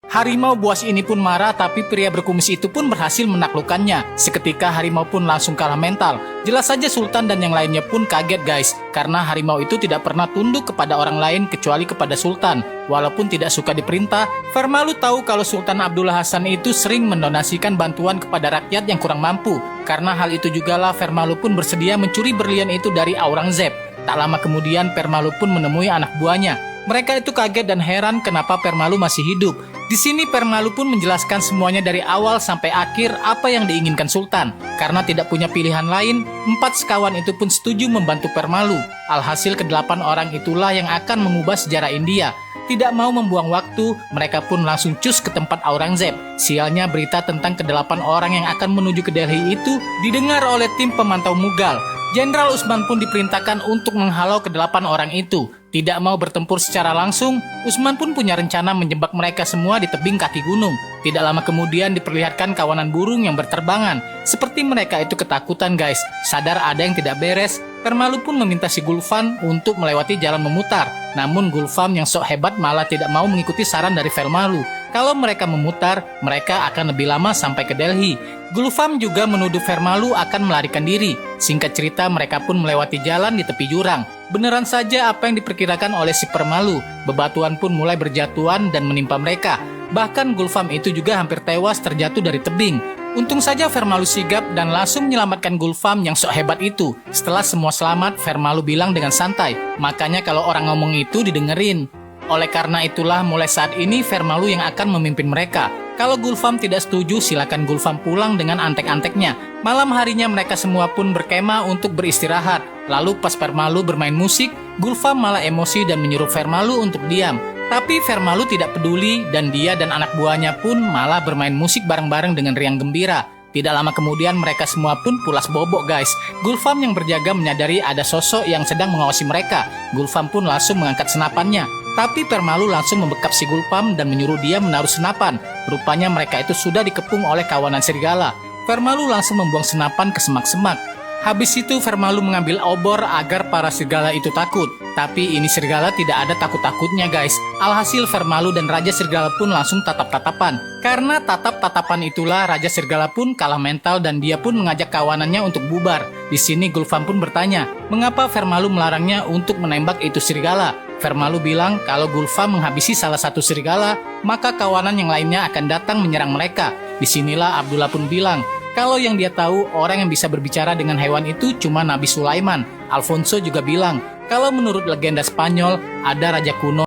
Harimau buas ini pun marah, tapi pria berkumis itu pun berhasil menaklukkannya. Seketika harimau pun langsung kalah mental. Jelas saja Sultan dan yang lainnya pun kaget guys, karena harimau itu tidak pernah tunduk kepada orang lain kecuali kepada Sultan. Walaupun tidak suka diperintah, Vermalu tahu kalau Sultan Abdullah Hasan itu sering mendonasikan bantuan kepada rakyat yang kurang mampu. Karena hal itu jugalah Vermalu pun bersedia mencuri berlian itu dari Aurangzeb. Tak lama kemudian Vermalu pun menemui anak buahnya. Mereka itu kaget dan heran kenapa Vermalu masih hidup. Di sini Vermalu pun menjelaskan semuanya dari awal sampai akhir apa yang diinginkan Sultan. Karena tidak punya pilihan lain, 4 sekawan itu pun setuju membantu Vermalu. Alhasil ke-8 orang itulah yang akan mengubah sejarah India. Tidak mau membuang waktu, mereka pun langsung cus ke tempat Aurangzeb. Sialnya berita tentang ke-8 orang yang akan menuju ke Delhi itu didengar oleh tim pemantau Mughal. Jenderal Usman pun diperintahkan untuk menghalau ke-8 orang itu. Tidak mau bertempur secara langsung, Usman pun punya rencana menjebak mereka semua di tebing kaki gunung. Tidak lama kemudian diperlihatkan kawanan burung yang berterbangan. Seperti mereka itu ketakutan guys. Sadar ada yang tidak beres, Vermalu pun meminta si Gulfam untuk melewati jalan memutar. Namun Gulfam yang sok hebat malah tidak mau mengikuti saran dari Vermalu. Kalau mereka memutar, mereka akan lebih lama sampai ke Delhi. Gulfam juga menuduh Vermalu akan melarikan diri. Singkat cerita, mereka pun melewati jalan di tepi jurang. Beneran saja apa yang diperkirakan oleh si Vermalu. Bebatuan pun mulai berjatuhan dan menimpa mereka. Bahkan Gulfam itu juga hampir tewas terjatuh dari tebing. Untung saja Vermalu sigap dan langsung menyelamatkan Gulfam yang sok hebat itu. Setelah semua selamat, Vermalu bilang dengan santai. Makanya kalau orang ngomong itu didengerin. Oleh karena itulah mulai saat ini Vermalu yang akan memimpin mereka. Kalau Gulfam tidak setuju, silakan Gulfam pulang dengan antek-anteknya. Malam harinya mereka semua pun berkemah untuk beristirahat. Lalu pas Vermalu bermain musik, Gulfam malah emosi dan menyuruh Vermalu untuk diam. Tapi Vermalu tidak peduli dan dia dan anak buahnya pun malah bermain musik bareng-bareng dengan riang gembira. Tidak lama kemudian mereka semua pun pulas bobok guys. Gulfam yang berjaga menyadari ada sosok yang sedang mengawasi mereka. Gulfam pun langsung mengangkat senapannya. Tapi Vermalu langsung membekap si Gulfam dan menyuruh dia menaruh senapan. Rupanya mereka itu sudah dikepung oleh kawanan serigala. Vermalu langsung membuang senapan ke semak-semak. Habis itu Vermalu mengambil obor agar para serigala itu takut. Tapi ini serigala tidak ada takut-takutnya guys. Alhasil Vermalu dan Raja Serigala pun langsung tatap-tatapan. Karena tatap-tatapan itulah Raja Serigala pun kalah mental dan dia pun mengajak kawanannya untuk bubar. Di sini Gulfam pun bertanya, mengapa Vermalu melarangnya untuk menembak itu serigala? Vermalu bilang kalau Gulfam menghabisi salah satu serigala, maka kawanan yang lainnya akan datang menyerang mereka. Disinilah Abdullah pun bilang, kalau yang dia tahu orang yang bisa berbicara dengan hewan itu cuma Nabi Sulaiman. Alfonso juga bilang, kalau menurut legenda Spanyol ada raja kuno